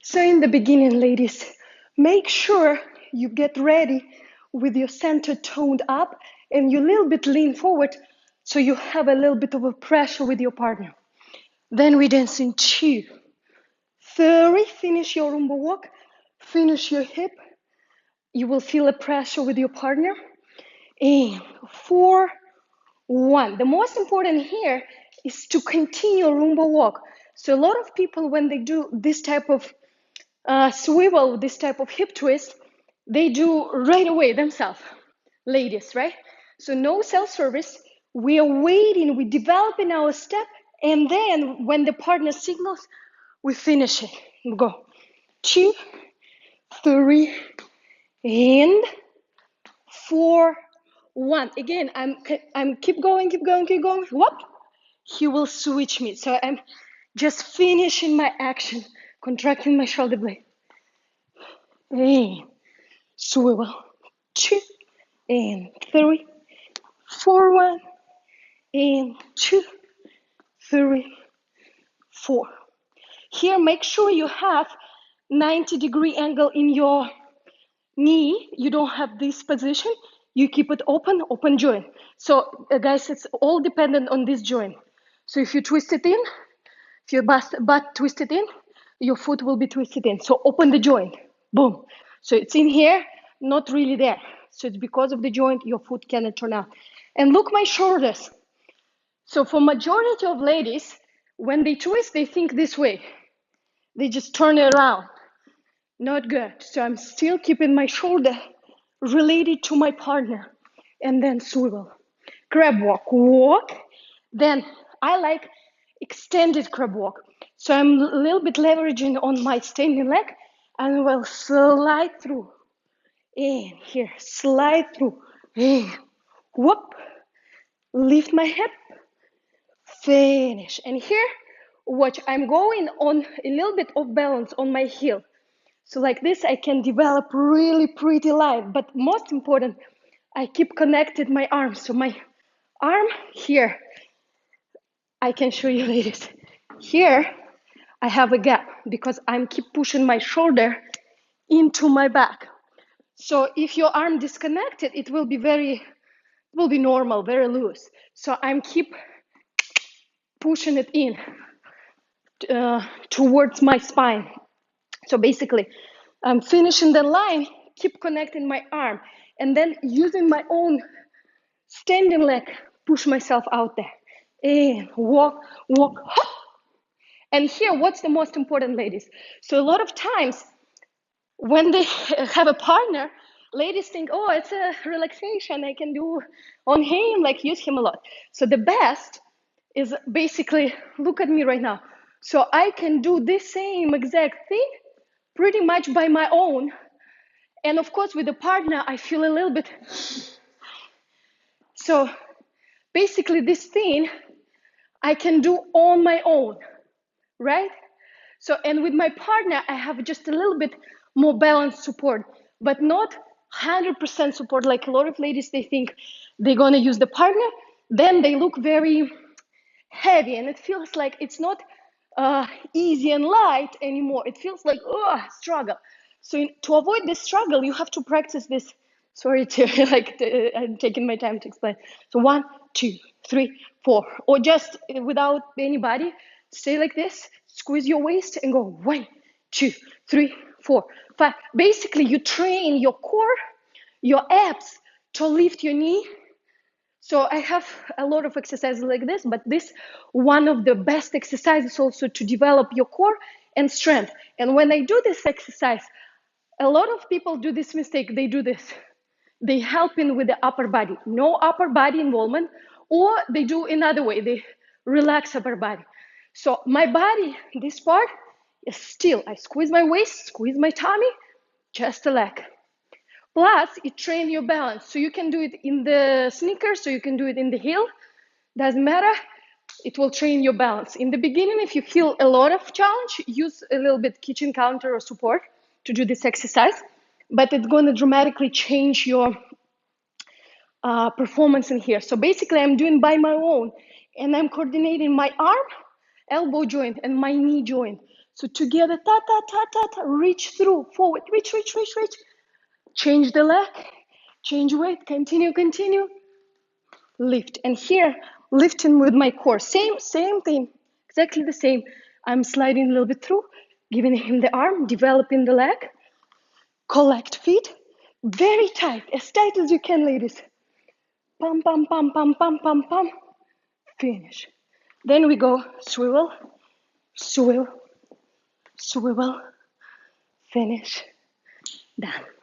So in the beginning, ladies, make sure you get ready with your center toned up and you a little bit lean forward so you have a little bit of a pressure with your partner. Then we dance in 2, 3, finish your Rumba walk, finish your hip. You will feel a pressure with your partner. And 4, 1. The most important here is to continue Rumba walk. So a lot of people, when they do this type of swivel, this type of hip twist, they do right away themselves, ladies, right? So no self-service. We are waiting, we're developing our step, and then when the partner signals, we finish it. We go 2, 3, and 4, 1. Again, I'm keep going. Whoop. He will switch me. So I'm just finishing my action, contracting my shoulder blade. And swivel. 2 and 3, 4, 1, and 2, 3, 4. Here, make sure you have 90-degree angle in your knee. You don't have this position. You keep it open joint. So guys, it's all dependent on this joint. So if you twist it in, if your butt twisted in, your foot will be twisted in. So open the joint, boom. So it's in here, not really there. So it's because of the joint, your foot cannot turn out. And look my shoulders. So for majority of ladies, when they twist, they think this way. They just turn it around. Not good. So I'm still keeping my shoulder related to my partner. And then swivel. Crab walk. Then I like extended crab walk. So I'm a little bit leveraging on my standing leg and will slide through. And here, slide through. And whoop. Lift my hip. Finish. And here, watch, I'm going on a little bit of balance on my heel. So like this, I can develop really pretty light. But most important, I keep connected my arms. So my arm here, I can show you ladies. Here, I have a gap because I'm keep pushing my shoulder into my back. So if your arm disconnected, it will be normal, very loose. So I'm keep pushing it in towards my spine. So basically, I'm finishing the line, keep connecting my arm, and then using my own standing leg, push myself out there. And walk, hop. And here, what's the most important, ladies? So a lot of times, when they have a partner, ladies think, oh, it's a relaxation I can do on him, like use him a lot. So the best is basically, look at me right now. So I can do this same exact thing pretty much by my own. And of course, with a partner, I feel a little bit. So basically, this thing I can do on my own, right? So, and with my partner, I have just a little bit more balanced support, but not 100% support. Like a lot of ladies, they think they're gonna use the partner, then they look very heavy, and it feels like it's not easy and light anymore. It feels like, oh, struggle. So to avoid this struggle, you have to practice this. Sorry to I'm taking my time to explain. So 1, 2, 3, 4, or just without anybody, stay like this, squeeze your waist and go 1, 2, 3, 4, 5. Basically, you train your core, your abs to lift your knee. So I have a lot of exercises like this, but this one of the best exercises also to develop your core and strength. And when I do this exercise, a lot of people do this mistake. They do this. They help in with the upper body. No upper body involvement, or they do another way. They relax upper body. So my body, this part, is still. I squeeze my waist, squeeze my tummy, just a leg. Plus, it trains your balance. So you can do it in the sneakers, so you can do it in the heel. Doesn't matter. It will train your balance. In the beginning, if you feel a lot of challenge, use a little bit kitchen counter or support to do this exercise. But it's going to dramatically change your performance in here. So basically, I'm doing by my own. And I'm coordinating my arm, elbow joint, and my knee joint. So together, ta ta ta ta ta, reach through, forward, reach, reach, reach, reach. Change the leg, change weight, continue, continue. Lift. And here, lifting with my core. Same thing, exactly the same. I'm sliding a little bit through, giving him the arm, developing the leg. Collect feet, very tight as you can, ladies. Pum, pum, pum, pum, pum, pum, pum. Finish. Then we go swivel, swivel, swivel, finish, done.